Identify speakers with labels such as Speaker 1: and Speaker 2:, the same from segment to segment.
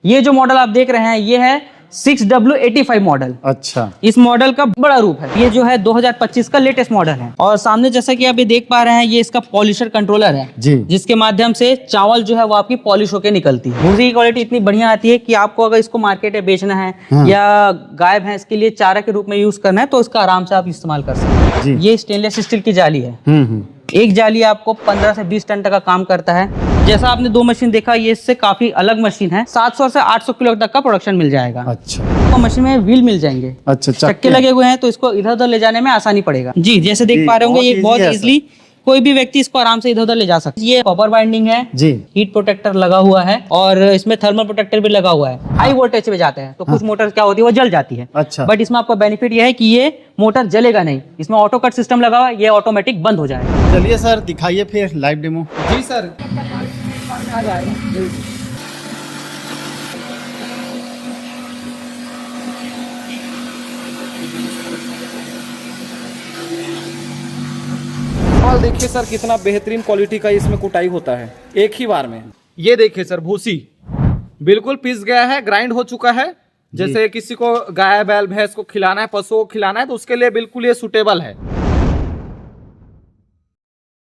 Speaker 1: ये जो मॉडल आप देख रहे हैं ये है 6W85 मॉडल।
Speaker 2: अच्छा,
Speaker 1: इस मॉडल का बड़ा रूप है। ये जो है 2025 का लेटेस्ट मॉडल है और सामने जैसा कि आप ये देख पा रहे हैं ये इसका पॉलिशर कंट्रोलर है
Speaker 2: जी।
Speaker 1: जिसके माध्यम से चावल जो है वो आपकी पॉलिश होकर निकलती है। भूसी की क्वालिटी इतनी बढ़िया आती है कि आपको अगर इसको मार्केट में बेचना है या गाय भैंस के लिए चारा के रूप में यूज करना है तो इसका आराम से आप इस्तेमाल कर सकते हैं। ये स्टेनलेस स्टील की जाली है। एक जाली आपको 15 से 20 टन तक का काम करता है। जैसा आपने दो मशीन देखा ये इससे काफी अलग मशीन है। 700 से 800 किलो तक का प्रोडक्शन मिल जाएगा।
Speaker 2: अच्छा,
Speaker 1: तो मशीन में व्हील मिल जाएंगे।
Speaker 2: अच्छा,
Speaker 1: चक्के लगे हुए हैं तो इसको इधर उधर ले जाने में आसानी पड़ेगा। जी, जैसे देख पा रहे होंगे ये बहुत इजीली कोई भी व्यक्ति इसको आराम से इधर उधर ले जा सकता है। ये कॉपर बाइंडिंग है
Speaker 2: जी,
Speaker 1: हीट प्रोटेक्टर लगा हुआ है और इसमें थर्मल प्रोटेक्टर भी लगा हुआ है। हाई वोल्टेज पे जाते हैं तो कुछ मोटर क्या होती है वो जल जाती है।
Speaker 2: अच्छा,
Speaker 1: बट इसमें आपका बेनिफिट ये है कि ये मोटर जलेगा नहीं। इसमें ऑटो कट सिस्टम लगा हुआ है, ये ऑटोमेटिक बंद हो जाएगा।
Speaker 2: चलिए सर दिखाइए फिर लाइव डेमो।
Speaker 1: जी सर,
Speaker 3: और देखिए सर कितना बेहतरीन क्वालिटी का इसमें कुटाई होता है एक ही बार में। ये देखिए सर भूसी बिल्कुल पिस गया है, ग्राइंड हो चुका है। जैसे किसी को गाय बैल भैंस को खिलाना है, पशुओं को खिलाना है तो उसके लिए बिल्कुल ये सूटेबल है।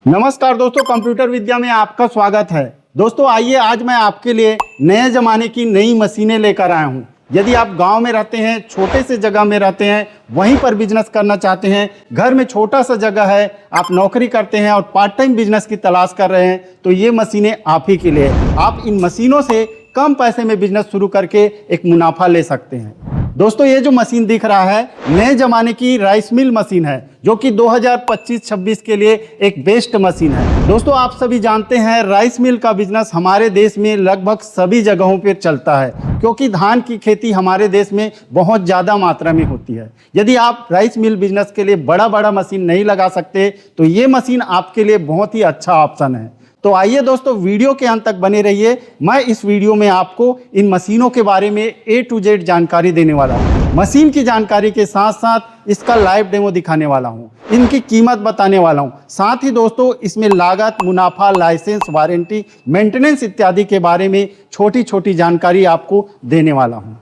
Speaker 2: नमस्कार दोस्तों, कंप्यूटर विद्या में आपका स्वागत है। दोस्तों आइए आज मैं आपके लिए नए जमाने की नई मशीनें लेकर आया हूं। यदि आप गांव में रहते हैं, छोटे से जगह में रहते हैं, वहीं पर बिजनेस करना चाहते हैं, घर में छोटा सा जगह है, आप नौकरी करते हैं और पार्ट टाइम बिजनेस की तलाश कर रहे हैं तो ये मशीनें आप ही के लिए। आप इन मशीनों से कम पैसे में बिजनेस शुरू करके एक मुनाफा ले सकते हैं। दोस्तों ये जो मशीन दिख रहा है नए जमाने की राइस मिल मशीन है जो कि 2025-26 के लिए एक बेस्ट मशीन है। दोस्तों आप सभी जानते हैं राइस मिल का बिजनेस हमारे देश में लगभग सभी जगहों पर चलता है क्योंकि धान की खेती हमारे देश में बहुत ज़्यादा मात्रा में होती है। यदि आप राइस मिल बिजनेस के लिए बड़ा मशीन नहीं लगा सकते तो ये मशीन आपके लिए बहुत ही अच्छा ऑप्शन है। तो आइए दोस्तों वीडियो के अंत तक बने रहिए। मैं इस वीडियो में आपको इन मशीनों के बारे में A to Z जानकारी देने वाला हूँ। मशीन की जानकारी के साथ साथ इसका लाइव डेमो दिखाने वाला हूँ, इनकी कीमत बताने वाला हूँ। साथ ही दोस्तों इसमें लागत, मुनाफा, लाइसेंस, वारंटी, मेंटेनेंस इत्यादि के बारे में छोटी छोटी जानकारी आपको देने वाला हूँ।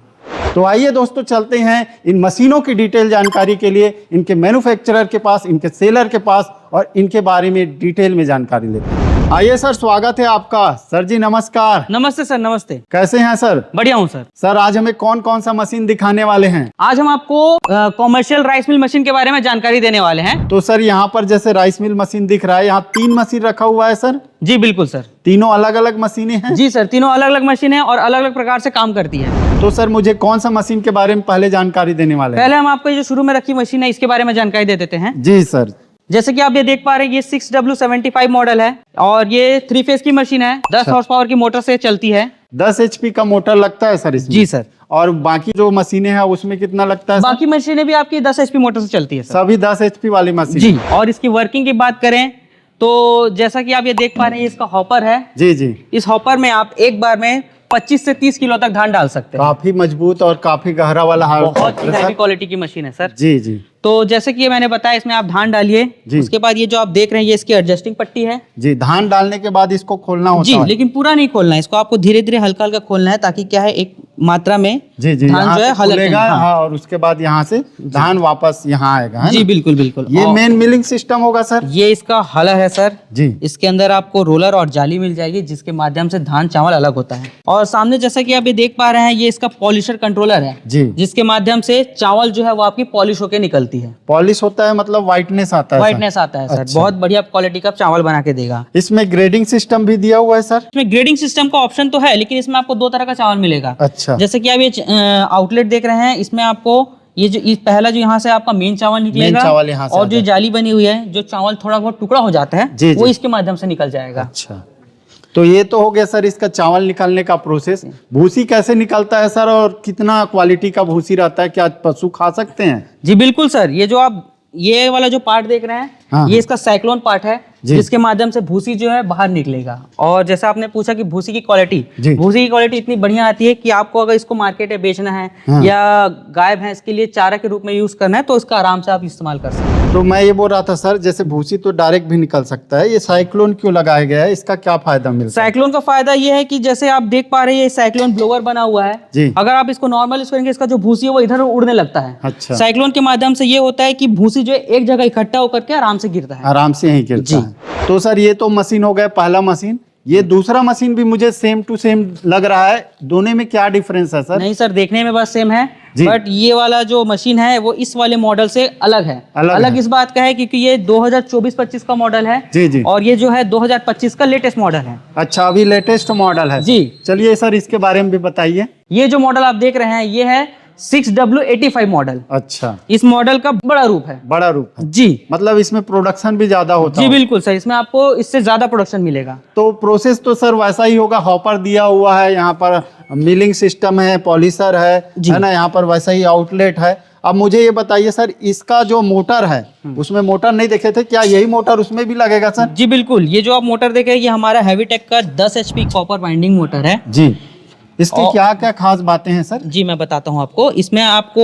Speaker 2: तो आइए दोस्तों चलते हैं इन मशीनों की डिटेल जानकारी के लिए इनके मैन्युफैक्चरर के पास, इनके सेलर के पास और इनके बारे में डिटेल में जानकारी लेते हैं। आइए सर, स्वागत है आपका। सर जी नमस्कार।
Speaker 1: नमस्ते सर, नमस्ते।
Speaker 2: कैसे हैं सर?
Speaker 1: बढ़िया हूँ सर।
Speaker 2: सर आज हमें कौन कौन सा मशीन दिखाने वाले हैं?
Speaker 1: आज हम आपको कॉमर्शियल राइस मिल मशीन के बारे में जानकारी देने वाले हैं।
Speaker 2: तो सर यहाँ पर जैसे राइस मिल मशीन दिख रहा है, यहाँ 3 मशीन रखा हुआ है सर?
Speaker 1: जी बिल्कुल सर।
Speaker 2: तीनों अलग अलग मशीनें हैं?
Speaker 1: जी सर, तीनों अलग अलग मशीन है और अलग अलग प्रकार से काम करती है।
Speaker 2: तो सर मुझे कौन सा मशीन के बारे में पहले जानकारी देने वाले हैं?
Speaker 1: पहले हम आपको जो शुरू में रखी मशीन है इसके बारे में जानकारी दे देते हैं।
Speaker 2: जी सर।
Speaker 1: जैसे कि आप ये देख पा रहे हैं ये 6W75 मॉडल है और ये 3 फेज की मशीन है। 10 हॉर्स पावर की मोटर से चलती है।
Speaker 2: 10 HP का मोटर लगता है सर इसमें?
Speaker 1: जी सर।
Speaker 2: और बाकी जो मशीनें हैं उसमें कितना लगता है सर?
Speaker 1: बाकी मशीनें भी आपकी 10 HP मोटर से चलती है सर।
Speaker 2: सभी 10 HP वाली मशीन?
Speaker 1: जी। और इसकी वर्किंग की बात करें तो जैसा कि आप ये देख पा रहे हैं इसका हॉपर है।
Speaker 2: जी जी।
Speaker 1: इस हॉपर में आप एक बार में 25 से 30 किलो तक धान डाल सकते हैं।
Speaker 2: काफी मजबूत और काफी गहरा वाला
Speaker 1: बहुत हैवी क्वालिटी की मशीन है सर।
Speaker 2: जी जी।
Speaker 1: तो जैसे कि ये मैंने बताया इसमें आप धान डालिए, उसके बाद ये जो आप देख रहे हैं ये इसकी एडजस्टिंग पट्टी है।
Speaker 2: जी, धान डालने के बाद इसको खोलना होता
Speaker 1: जी
Speaker 2: है?
Speaker 1: लेकिन पूरा नहीं खोलना है, इसको आपको धीरे धीरे हल्का हल्का खोलना है ताकि क्या है एक मात्रा में
Speaker 2: जी जी
Speaker 1: धान जो है
Speaker 2: खुलेगा। हाँ, और उसके बाद यहाँ से धान वापस यहाँ आएगा, है
Speaker 1: जी
Speaker 2: ना?
Speaker 1: बिल्कुल बिल्कुल।
Speaker 2: ये मेन मिलिंग सिस्टम होगा सर?
Speaker 1: ये इसका हलर है सर
Speaker 2: जी।
Speaker 1: इसके अंदर आपको रोलर और जाली मिल जाएगी जिसके माध्यम से धान चावल अलग होता है। और सामने जैसा कि आप ये देख पा रहे हैं ये इसका पॉलिशर कंट्रोलर है
Speaker 2: जी,
Speaker 1: जिसके माध्यम से चावल जो है वो आपकी पॉलिश होकर निकलती है।
Speaker 2: पॉलिश होता है मतलब व्हाइटनेस आता है?
Speaker 1: व्हाइटनेस आता है सर।
Speaker 2: अच्छा।
Speaker 1: बहुत बढ़िया क्वालिटी का चावल बना के देगा।
Speaker 2: इसमें ग्रेडिंग सिस्टम भी दिया हुआ है सर?
Speaker 1: इसमें ग्रेडिंग सिस्टम का ऑप्शन तो है लेकिन इसमें आपको 2 तरह का चावल मिलेगा।
Speaker 2: अच्छा।
Speaker 1: जैसे कि आप ये आउटलेट देख रहे हैं इसमें आपको ये जो पहला जो यहाँ से आपका मेन चावल निकलेगा
Speaker 2: चावल यहाँ से
Speaker 1: और जो जाली बनी हुई है जो चावल थोड़ा बहुत टुकड़ा हो जाता है
Speaker 2: जी,
Speaker 1: वो
Speaker 2: जी।
Speaker 1: इसके माध्यम से निकल जाएगा।
Speaker 2: अच्छा, तो ये तो हो गया सर इसका चावल निकालने का प्रोसेस। भूसी कैसे निकलता है सर और कितना क्वालिटी का भूसी रहता है? क्या पशु खा सकते हैं?
Speaker 1: जी बिल्कुल सर। ये जो आप ये वाला जो पार्ट देख रहे हैं
Speaker 2: हाँ,
Speaker 1: ये इसका साइक्लोन पार्ट है
Speaker 2: जी।
Speaker 1: जिसके माध्यम से भूसी जो है बाहर निकलेगा। और जैसा आपने पूछा कि भूसी की क्वालिटी,
Speaker 2: जी।
Speaker 1: भूसी की क्वालिटी इतनी बढ़िया आती है कि आपको अगर इसको मार्केट में बेचना है
Speaker 2: हाँ,
Speaker 1: या गाय भैंस के लिए चारा के रूप में यूज करना है तो इसका आराम से आप इस्तेमाल कर सकते हैं।
Speaker 2: तो मैं ये बोल रहा था सर, जैसे भूसी तो डायरेक्ट भी निकल सकता है, ये साइक्लोन क्यों लगाया गया है, इसका क्या फायदा मिलता है?
Speaker 1: साइक्लोन का फायदा ये है कि जैसे आप देख पा रहे हैं ये साइक्लोन ब्लोअर बना हुआ है
Speaker 2: जी।
Speaker 1: अगर आप इसको नॉर्मल यूज करेंगे इसका जो भूसी है वो इधर उड़ने लगता है।
Speaker 2: अच्छा।
Speaker 1: साइक्लोन के माध्यम से ये होता है कि भूसी जो है एक जगह इकट्ठा होकर के आराम से गिरता है।
Speaker 2: आराम से यहीं गिरता है। तो सर ये तो मशीन हो गया, पहला मशीन। ये दूसरा मशीन भी मुझे सेम टू सेम लग रहा है, दोनों में क्या डिफरेंस है सर?
Speaker 1: नहीं सर, देखने में बस सेम है,
Speaker 2: जी।
Speaker 1: बट ये वाला जो मशीन है वो इस वाले मॉडल से अलग है।
Speaker 2: अलग है।
Speaker 1: इस बात का है क्योंकि ये 2024-25 का मॉडल है
Speaker 2: जी जी।
Speaker 1: और ये जो है 2025 का लेटेस्ट मॉडल है।
Speaker 2: अच्छा, अभी लेटेस्ट मॉडल है
Speaker 1: जी।
Speaker 2: चलिए सर इसके बारे में भी बताइए।
Speaker 1: ये जो मॉडल आप देख रहे हैं ये है 6W85 मॉडल।
Speaker 2: अच्छा,
Speaker 1: इस मॉडल का बड़ा रूप है।
Speaker 2: बड़ा रूप है,
Speaker 1: जी
Speaker 2: मतलब इसमें प्रोडक्शन भी ज्यादा होता
Speaker 1: जी
Speaker 2: है।
Speaker 1: बिल्कुल सर, इसमें आपको इससे ज्यादा प्रोडक्शन मिलेगा।
Speaker 2: तो प्रोसेस तो सर वैसा ही होगा, हॉपर दिया हुआ है, यहाँ पर मिलिंग सिस्टम है, पॉलिशर है ना, यहाँ पर वैसा ही आउटलेट है। अब मुझे ये बताइए सर, इसका जो मोटर है उसमें मोटर नहीं देखे थे, क्या यही मोटर उसमें भी लगेगा सर?
Speaker 1: जी बिल्कुल, ये जो आप मोटर देख रहे हैं ये हमारा हैवीटेक का 10 HP कॉपर वाइंडिंग मोटर है
Speaker 2: जी। इसकी क्या क्या खास बातें हैं सर?
Speaker 1: जी मैं बताता हूँ आपको। इसमें आपको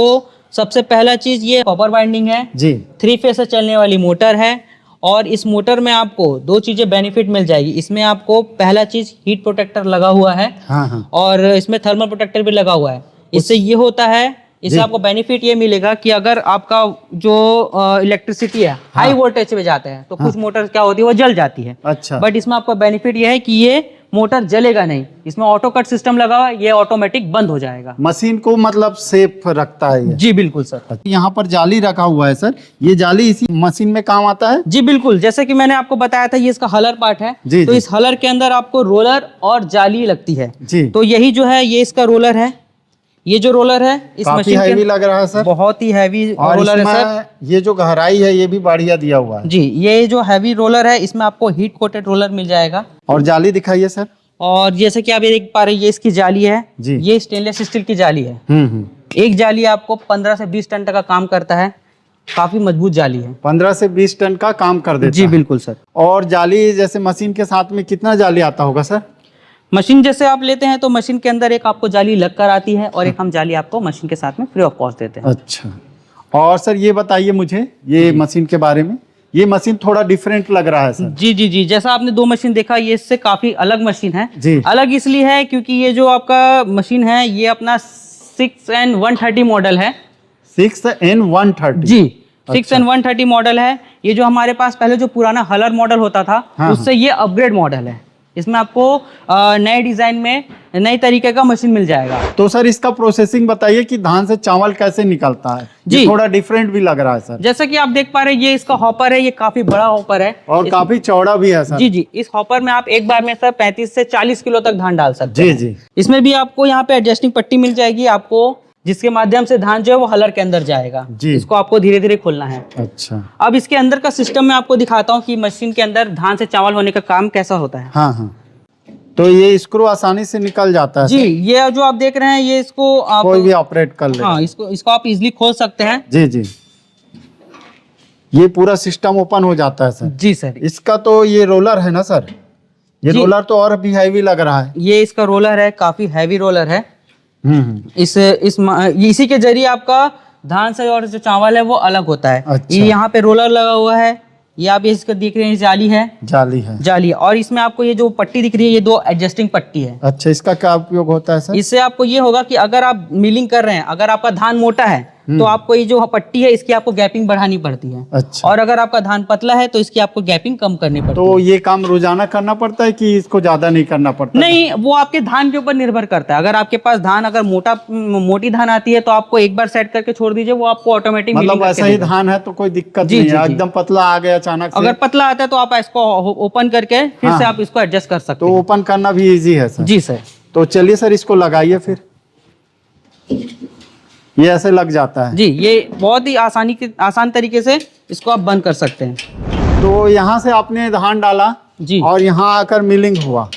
Speaker 1: सबसे पहला चीज ये कॉपर वाइंडिंग है
Speaker 2: जी।
Speaker 1: 3 फेज से चलने वाली मोटर है और इस मोटर में आपको 2 चीजें बेनिफिट मिल जाएगी। इसमें आपको पहला चीज हीट प्रोटेक्टर लगा हुआ है
Speaker 2: हाँ हाँ।
Speaker 1: और इसमें थर्मल प्रोटेक्टर भी लगा हुआ है। इससे ये होता है, इससे आपको बेनिफिट ये मिलेगा कि अगर आपका जो इलेक्ट्रिसिटी है हाई वोल्टेज पे जाता है तो कुछ मोटर क्या होती है वो जल जाती है।
Speaker 2: अच्छा।
Speaker 1: बट इसमें आपका बेनिफिट ये है कि ये मोटर जलेगा नहीं, इसमें ऑटो कट सिस्टम लगा हुआ है, ये ऑटोमेटिक बंद हो जाएगा।
Speaker 2: मशीन को मतलब सेफ रखता है ये।
Speaker 1: जी बिल्कुल सर।
Speaker 2: यहाँ पर जाली रखा हुआ है सर, ये जाली इसी मशीन में काम आता है?
Speaker 1: जी बिल्कुल, जैसे कि मैंने आपको बताया था ये इसका हलर पार्ट है।
Speaker 2: जी,
Speaker 1: तो
Speaker 2: जी।
Speaker 1: इस हलर के अंदर आपको रोलर और जाली लगती है।
Speaker 2: जी।
Speaker 1: तो यही जो है ये इसका रोलर है। ये जो रोलर है इस
Speaker 2: काफी
Speaker 1: मशीन
Speaker 2: हैवी
Speaker 1: के
Speaker 2: लग रहा है सर,
Speaker 1: बहुत ही हैवी
Speaker 2: और
Speaker 1: रोलर है
Speaker 2: इसमें
Speaker 1: सर।
Speaker 2: ये जो गहराई है ये भी बढ़िया दिया हुआ है।
Speaker 1: जी, ये जो हैवी रोलर है इसमें आपको हीट कोटेड रोलर मिल जाएगा।
Speaker 2: और जाली दिखाइए सर।
Speaker 1: और जैसे कि आप ये देख पा रहे हैं ये इसकी जाली है
Speaker 2: जी।
Speaker 1: ये स्टेनलेस स्टील की जाली है। एक जाली आपको 15 से 20 टन तक का काम करता है, काफी मजबूत जाली है।
Speaker 2: 15 से 20 टन का काम कर देता
Speaker 1: जी
Speaker 2: है।
Speaker 1: बिल्कुल सर।
Speaker 2: और जाली जैसे मशीन के साथ में कितना जाली आता होगा सर?
Speaker 1: मशीन जैसे आप लेते हैं तो मशीन के अंदर एक आपको जाली लग कर आती है और एक हम जाली आपको मशीन के साथ में फ्री ऑफ कॉस्ट देते हैं।
Speaker 2: अच्छा। और सर ये बताइए मुझे ये मशीन के बारे में, ये मशीन थोड़ा डिफरेंट लग रहा है सर।
Speaker 1: जी जी जी, जैसा आपने 2 मशीन देखा ये इससे काफी अलग मशीन है।
Speaker 2: जी।
Speaker 1: अलग इसलिए है क्योंकि ये जो आपका मशीन है ये अपना 6N130 मॉडल है।
Speaker 2: 6N130
Speaker 1: जी 6N130 मॉडल है। ये जो हमारे पास पहले जो पुराना हलर मॉडल होता था
Speaker 2: हाँ,
Speaker 1: उससे ये अपग्रेड मॉडल है। इसमें आपको नए डिजाइन में नई तरीके का मशीन मिल जाएगा।
Speaker 2: तो सर इसका प्रोसेसिंग बताइए कि धान से चावल कैसे निकलता है?
Speaker 1: जी।
Speaker 2: ये थोड़ा डिफरेंट भी लग रहा है सर।
Speaker 1: जैसा कि आप देख पा रहे हैं ये इसका हॉपर है, ये काफी बड़ा हॉपर है
Speaker 2: और काफी चौड़ा भी है सर।
Speaker 1: जी जी, इस हॉपर में आप एक बार में सर 35 से 40 किलो तक धान डाल सकते
Speaker 2: जी
Speaker 1: हैं।
Speaker 2: जी।
Speaker 1: इसमें भी आपको यहाँ पे एडजस्टिंग पट्टी मिल जाएगी आपको, जिसके माध्यम से धान जो है वो हलर के अंदर जाएगा।
Speaker 2: जी।
Speaker 1: इसको आपको धीरे धीरे खोलना है।
Speaker 2: अच्छा।
Speaker 1: अब इसके अंदर का सिस्टम मैं आपको दिखाता हूँ कि मशीन के अंदर धान से चावल होने का काम कैसा होता है।
Speaker 2: हाँ हाँ। तो ये स्क्रू आसानी से निकल जाता है
Speaker 1: जी,
Speaker 2: सर?
Speaker 1: ये जो आप देख रहे हैं ये इसको आप
Speaker 2: कोई भी ऑपरेट कर ले।
Speaker 1: हाँ इसको आप इजीली खोल सकते हैं।
Speaker 2: जी जी। ये पूरा सिस्टम ओपन हो जाता है सर?
Speaker 1: जी सर।
Speaker 2: इसका तो ये रोलर है ना सर, ये
Speaker 1: जी।
Speaker 2: रोलर तो और भी हैवी लग रहा है।
Speaker 1: ये इसका रोलर है, काफी हैवी रोलर है।
Speaker 2: हम्म।
Speaker 1: इसी के जरिए आपका धान से और जो चावल है वो अलग होता है।
Speaker 2: अच्छा।
Speaker 1: ये यहाँ पे रोलर लगा हुआ है, ये आप इसको देख रहे हैं जाली है।
Speaker 2: जाली है।
Speaker 1: जाली है। और इसमें आपको ये जो पट्टी दिख रही है ये 2 एडजस्टिंग पट्टी है।
Speaker 2: अच्छा, इसका क्या उपयोग होता है सर?
Speaker 1: इससे आपको ये होगा कि अगर आप मिलिंग कर रहे हैं, अगर आपका धान मोटा है तो आपको ये जो पट्टी है इसकी आपको गैपिंग बढ़ानी पड़ती है।
Speaker 2: अच्छा।
Speaker 1: और अगर आपका धान पतला है तो इसकी आपको गैपिंग कम करनी पड़ती
Speaker 2: तो ये काम रोजाना करना पड़ता है कि इसको ज्यादा नहीं करना पड़ता?
Speaker 1: है। नहीं, वो आपके धान के ऊपर निर्भर करता है। अगर आपके पास धान अगर मोटी धान आती है तो आपको एक बार सेट करके छोड़ दीजिए, वो आपको ऑटोमेटिक
Speaker 2: मतलब वैसा ही धान है तो कोई दिक्कत
Speaker 1: जी,
Speaker 2: नहीं
Speaker 1: जी,
Speaker 2: है,
Speaker 1: जी।
Speaker 2: एकदम पतला आ गया अचानक से?
Speaker 1: अगर पतला आता है तो आप इसको ओपन करके फिर
Speaker 2: हाँ।
Speaker 1: से आप इसको एडजस्ट कर सकते
Speaker 2: तो
Speaker 1: हैं।
Speaker 2: ओपन करना भी इजी है सर?
Speaker 1: जी सर।
Speaker 2: तो चलिए सर इसको लगाइए फिर। ये ऐसे लग जाता है?
Speaker 1: जी, ये बहुत ही आसान तरीके से इसको आप बंद कर सकते हैं।
Speaker 2: तो यहाँ से आपने धान डाला
Speaker 1: जी।
Speaker 2: और यहाँ आकर मिलिंग हुआ,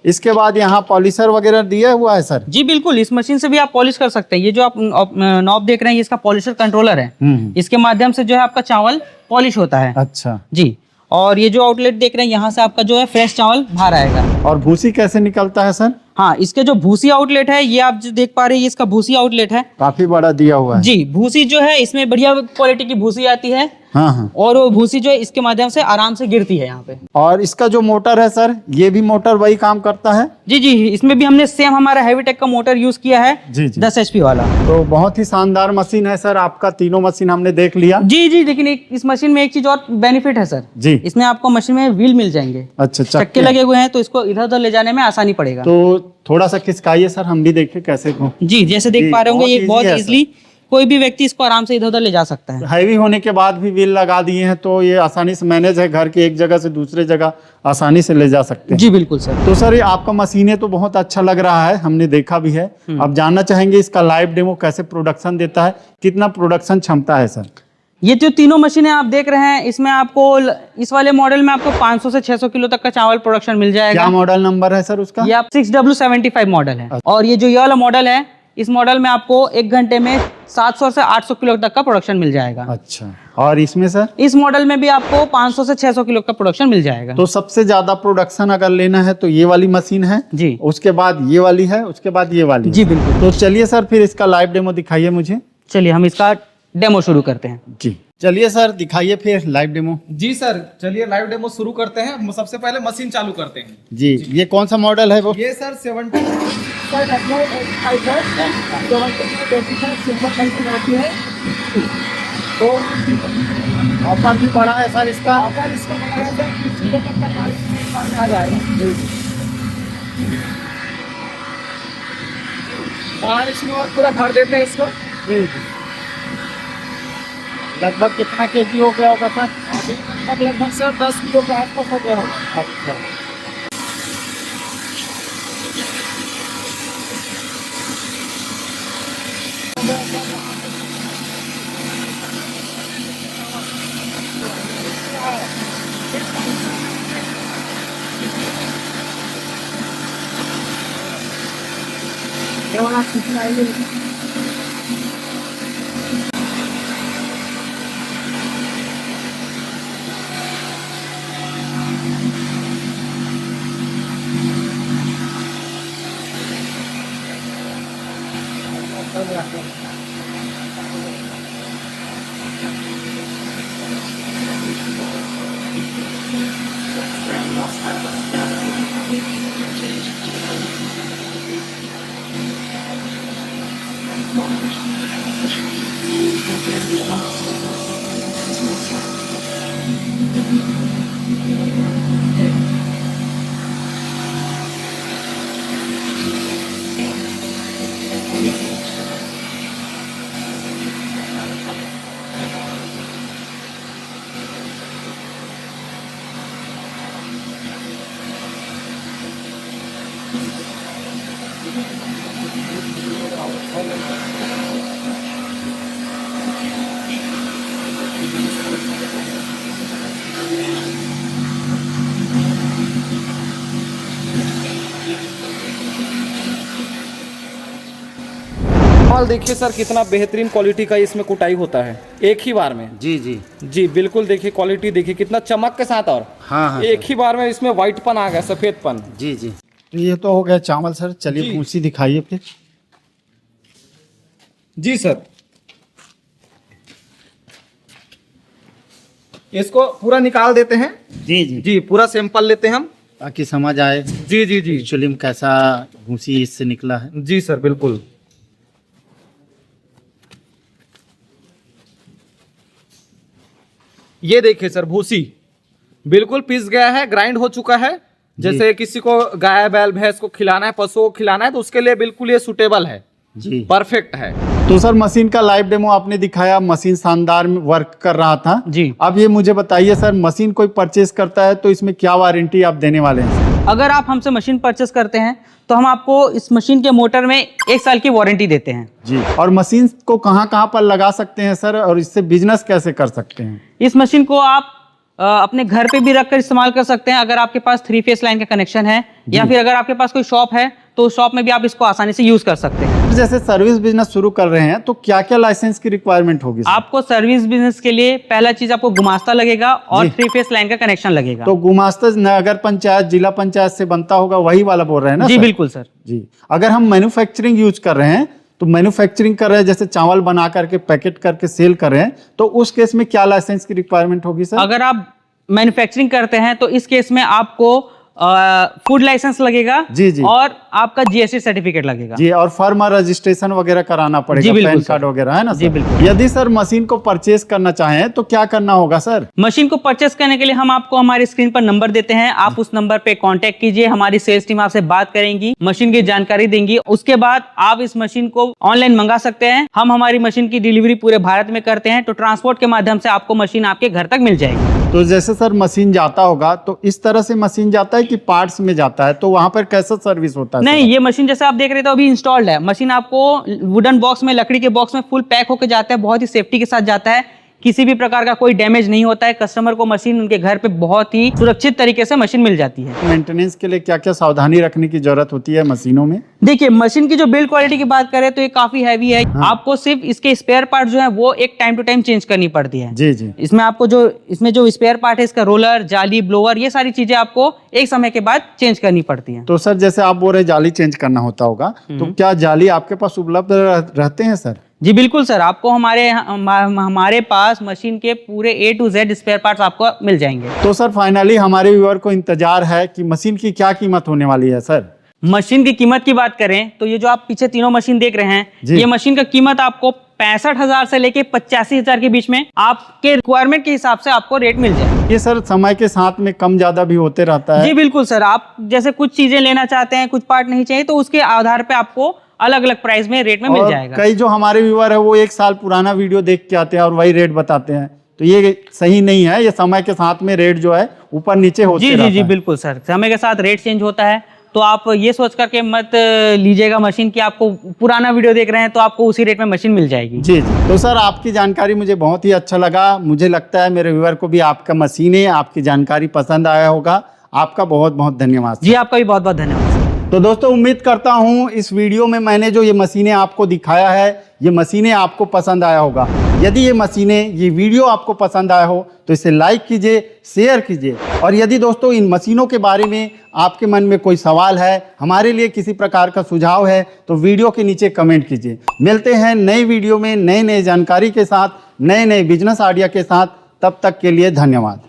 Speaker 2: इसके बाद यहाँ पॉलिशर वगैरह दिया हुआ है सर?
Speaker 1: जी बिल्कुल, इस मशीन से भी आप पॉलिश कर सकते हैं। ये जो आप नॉब देख रहे हैं ये इसका पॉलिशर कंट्रोलर है। इसके माध्यम से जो है आपका चावल पॉलिश होता है।
Speaker 2: अच्छा।
Speaker 1: जी। और ये जो आउटलेट देख रहे हैं यहाँ से आपका जो है फ्रेश चावल बाहर आएगा।
Speaker 2: और भूसी कैसे निकलता है सर?
Speaker 1: हाँ, इसके जो भूसी आउटलेट है ये आप जो देख पा रहे हैं ये इसका भूसी आउटलेट है।
Speaker 2: काफी बड़ा दिया हुआ है।
Speaker 1: जी, भूसी जो है इसमें बढ़िया क्वालिटी की भूसी आती है
Speaker 2: हाँ हाँ।
Speaker 1: और वो भूसी जो है इसके माध्यम से आराम से गिरती है यहाँ पे।
Speaker 2: और इसका जो मोटर है सर, ये भी मोटर वही काम करता है?
Speaker 1: जी जी, इसमें भी हमने सेम हमारा हैवीटेक का मोटर यूज किया है,
Speaker 2: जी जी।
Speaker 1: 10 HP वाला।
Speaker 2: तो बहुत ही शानदार मशीन है सर, आपका तीनों मशीन हमने देख लिया।
Speaker 1: जी जी, लेकिन इस मशीन में एक चीज और बेनिफिट है सर
Speaker 2: जी।
Speaker 1: इसमें आपको मशीन में व्हील मिल जाएंगे।
Speaker 2: अच्छा,
Speaker 1: चक्के लगे हुए हैं तो इसको इधर उधर ले जाने में आसानी पड़ेगा।
Speaker 2: तो थोड़ा सा खिसकाइए सर, हम भी देखें कैसे को।
Speaker 1: जी, जैसे देख
Speaker 2: जी,
Speaker 1: पा रहे होंगे ये
Speaker 2: बहुत
Speaker 1: बहुत
Speaker 2: easy है
Speaker 1: इजीली कोई भी व्यक्ति इसको आराम से इधर उधर ले जा सकता है।
Speaker 2: हैवी होने के बाद भी व्हील लगा दिए हैं तो ये आसानी से मैनेज है, घर की एक जगह से दूसरे जगह आसानी से ले जा सकते हैं।
Speaker 1: जी बिल्कुल सर।
Speaker 2: तो सर ये आपका मशीनें तो बहुत अच्छा लग रहा है, हमने देखा भी है। अब जानना चाहेंगे इसका लाइव डेमो कैसे प्रोडक्शन देता है, कितना प्रोडक्शन क्षमता है सर?
Speaker 1: ये जो तीनों मशीनें आप देख रहे हैं इसमें आपको इस वाले मॉडल में आपको 500 से 600 किलो तक का चावल प्रोडक्शन मिल जाएगा।
Speaker 2: क्या मॉडल नंबर है सर उसका?
Speaker 1: ये आप 6W75 मॉडल है। और ये जो ये वाला मॉडल है इस मॉडल में आपको 1 घंटे में 700 से 800 किलो तक का प्रोडक्शन मिल जाएगा।
Speaker 2: अच्छा, और इसमें सर?
Speaker 1: इस मॉडल में भी आपको 500 से 600 किलो का प्रोडक्शन मिल जाएगा।
Speaker 2: तो सबसे ज्यादा प्रोडक्शन अगर लेना है तो ये वाली मशीन है
Speaker 1: जी,
Speaker 2: उसके बाद ये वाली है, उसके बाद ये वाली
Speaker 1: जी
Speaker 2: है।
Speaker 1: बिल्कुल।
Speaker 2: तो चलिए सर फिर इसका लाइव डेमो दिखाइए मुझे।
Speaker 1: चलिए हम इसका डेमो शुरू करते हैं।
Speaker 2: जी चलिए सर दिखाइए फिर लाइव डेमो।
Speaker 3: जी सर, चलिए लाइव डेमो शुरू करते हैं। सबसे पहले मशीन चालू करते हैं।
Speaker 2: जी, ये कौन सा मॉडल है वो?
Speaker 3: ये सर 70
Speaker 2: तो ऑफर भी बड़ा है सर इसका?
Speaker 3: इसमें और पूरा भर देते हैं इसको।
Speaker 2: लगभग कितना केजी हो गया होगा सर?
Speaker 3: लगभग सर 10 किलो के आसपास हो गया होगा।
Speaker 2: अच्छा,
Speaker 3: माल देखिए सर कितना बेहतरीन क्वालिटी का इसमें कुटाई होता है एक ही बार में।
Speaker 2: जी जी
Speaker 3: जी बिल्कुल, देखिए क्वालिटी देखिए कितना चमक के साथ। और
Speaker 2: हाँ हाँ
Speaker 3: एक ही बार में इसमें व्हाइटपन आ गया, सफेदपन।
Speaker 2: जी जी। तो ये तो हो गया चावल सर, चलिए
Speaker 3: जी।
Speaker 2: भूसी दिखाइए फिर।
Speaker 3: जी सर, इसको पूरा निकाल देते हैं।
Speaker 2: जी जी
Speaker 3: जी, पूरा सैंपल लेते हैं हम
Speaker 2: ताकि समझ आए
Speaker 3: जी जी जी
Speaker 2: एक्चुअली में कैसा भूसी इससे निकला है।
Speaker 3: जी सर बिल्कुल। ये देखिए सर, भूसी बिल्कुल पिस गया है, ग्राइंड हो चुका है। जैसे किसी को गाय बैल भैंस को खिलाना है, पशुओं को खिलाना है, तो उसके लिए बिल्कुल ये सूटेबल है,
Speaker 2: जी
Speaker 3: परफेक्ट है।
Speaker 2: तो सर मशीन का लाइव डेमो आपने दिखाया, मशीन शानदार वर्क कर रहा था
Speaker 1: जी।
Speaker 2: अब ये मुझे बताइए सर, मशीन कोई परचेज करता है तो इसमें क्या वारंटी आप देने वाले हैं?
Speaker 1: अगर आप हमसे मशीन परचेस करते हैं तो हम आपको इस मशीन के मोटर में 1 साल की वारंटी देते हैं।
Speaker 2: जी, और मशीन को कहाँ कहाँ पर लगा सकते हैं सर, और इससे बिजनेस कैसे कर सकते हैं?
Speaker 1: इस मशीन को आप अपने घर पे भी रखकर इस्तेमाल कर सकते हैं अगर आपके पास 3 फेस लाइन का कनेक्शन है, या फिर अगर आपके पास कोई शॉप है तो शॉप में भी आप इसको आसानी से यूज कर सकते हैं।
Speaker 2: जैसे सर्विस बिजनेस शुरू कर रहे हैं तो क्या क्या लाइसेंस की रिक्वायरमेंट होगी सर?
Speaker 1: आपको सर्विस बिजनेस के लिए पहला चीज आपको गुमास्ता लगेगा और
Speaker 2: जी।
Speaker 1: 3 फेस लाइन का कनेक्शन लगेगा।
Speaker 2: तो गुमास्ता नगर पंचायत जिला पंचायत से बनता होगा, वही वाला बोल रहे हैं ना
Speaker 1: जी
Speaker 2: सर?
Speaker 1: बिल्कुल सर।
Speaker 2: जी, अगर हम मैन्युफैक्चरिंग यूज कर रहे हैं तो मैन्युफैक्चरिंग कर रहे हैं, जैसे चावल बना करके पैकेट करके सेल कर रहे हैं, तो उस केस में क्या लाइसेंस की रिक्वायरमेंट होगी सर?
Speaker 1: अगर आप मैन्युफैक्चरिंग करते हैं तो इस केस में आपको फूड लाइसेंस लगेगा
Speaker 2: जी जी
Speaker 1: और आपका जीएसटी सर्टिफिकेट लगेगा।
Speaker 2: जी, और फर्म रजिस्ट्रेशन वगैरह कराना
Speaker 1: जी,
Speaker 2: पड़ेगा,
Speaker 1: बिल्कुल
Speaker 2: पैन
Speaker 1: सर।
Speaker 2: कार्ड वगैरह, है ना
Speaker 1: जी,
Speaker 2: सर?
Speaker 1: बिल्कुल।
Speaker 2: यदि सर मशीन को परचेज करना चाहें तो क्या करना होगा सर?
Speaker 1: मशीन को परचेस करने के लिए हम आपको हमारी स्क्रीन पर नंबर देते हैं, आप उस नंबर पे कांटेक्ट कीजिए, हमारी सेल्स टीम आपसे बात करेंगी, मशीन की जानकारी देंगी। उसके बाद आप इस मशीन को ऑनलाइन मंगा सकते हैं। हम हमारी मशीन की डिलीवरी पूरे भारत में करते हैं, तो ट्रांसपोर्ट के माध्यम से आपको मशीन आपके घर तक मिल जाएगी।
Speaker 2: तो जैसे सर मशीन जाता होगा तो इस तरह से मशीन जाता है कि पार्ट्स में जाता है, तो वहां पर कैसा सर्विस होता है?
Speaker 1: नहीं, ये मशीन जैसे आप देख रहे थे अभी इंस्टॉल्ड है। मशीन आपको वुडन बॉक्स में, लकड़ी के बॉक्स में फुल पैक होकर जाता है, बहुत ही सेफ्टी के साथ जाता है, किसी भी प्रकार का कोई डैमेज नहीं होता है। कस्टमर को मशीन उनके घर पे बहुत ही सुरक्षित तरीके से मशीन मिल जाती है।
Speaker 2: मेंटेनेंस के लिए क्या क्या सावधानी रखने की जरूरत होती है मशीनों में?
Speaker 1: देखिए, मशीन की जो बिल्ड क्वालिटी की बात करें तो ये काफी हैवी है। आपको सिर्फ इसके स्पेयर पार्ट जो है वो एक टाइम टू टाइम चेंज करनी पड़ती है।
Speaker 2: जी जी
Speaker 1: इसमें आपको जो स्पेयर पार्ट है, इसका रोलर, जाली, ब्लोअर, ये सारी चीजें आपको एक समय के बाद चेंज करनी पड़ती हैं।
Speaker 2: तो सर जैसे आप बोल रहे जाली चेंज करना होता होगा, तो क्या जाली आपके पास उपलब्ध रहते हैं सर?
Speaker 1: जी बिल्कुल सर, आपको हमारे पास मशीन के पूरे A to Z spare parts आपको मिल जाएंगे।
Speaker 2: तो सर फाइनली हमारे व्यूअर को इंतजार है कि मशीन की क्या कीमत होने वाली है सर?
Speaker 1: मशीन की कीमत की बात करें तो ये जो आप पीछे तीनों मशीन देख रहे हैं,
Speaker 2: जी।
Speaker 1: ये मशीन का कीमत आपको 65,000 से लेके 85,000 के बीच में आपके रिक्वायरमेंट के हिसाब से आपको रेट मिल जाए।
Speaker 2: ये सर समय के साथ में कम ज्यादा भी होते रहता है?
Speaker 1: जी बिल्कुल सर, आप जैसे कुछ चीजें लेना चाहते हैं, कुछ पार्ट नहीं चाहिए, तो उसके आधार पे आपको अलग अलग प्राइस में रेट में मिल
Speaker 2: और
Speaker 1: जाएगा।
Speaker 2: कई जो हमारे व्यूअर है वो 1 साल पुराना वीडियो देख के आते हैं और वही रेट बताते हैं, तो ये सही नहीं है। ये समय के साथ में रेट जो है ऊपर नीचे होते
Speaker 1: जी
Speaker 2: रहता
Speaker 1: जी जी
Speaker 2: है।
Speaker 1: बिल्कुल सर, समय के साथ रेट चेंज होता है, तो आप ये सोच करके मत लीजिएगा मशीन की आपको पुराना वीडियो देख रहे हैं तो आपको उसी रेट में मशीन मिल जाएगी।
Speaker 2: जी जी, तो सर आपकी जानकारी मुझे बहुत ही अच्छा लगा। मुझे लगता है मेरे व्यूअर को भी आपका मशीनें, आपकी जानकारी पसंद आया होगा। आपका बहुत बहुत धन्यवाद।
Speaker 1: जी आपका भी बहुत बहुत धन्यवाद।
Speaker 2: तो दोस्तों उम्मीद करता हूं इस वीडियो में मैंने जो ये मशीनें आपको दिखाया है, ये मशीनें आपको पसंद आया होगा। यदि ये मशीनें, ये वीडियो आपको पसंद आया हो तो इसे लाइक कीजिए, शेयर कीजिए। और यदि दोस्तों इन मशीनों के बारे में आपके मन में कोई सवाल है, हमारे लिए किसी प्रकार का सुझाव है, तो वीडियो के नीचे कमेंट कीजिए। मिलते हैं नई वीडियो में नए नए जानकारी के साथ, नए नए बिजनेस आइडिया के साथ। तब तक के लिए धन्यवाद।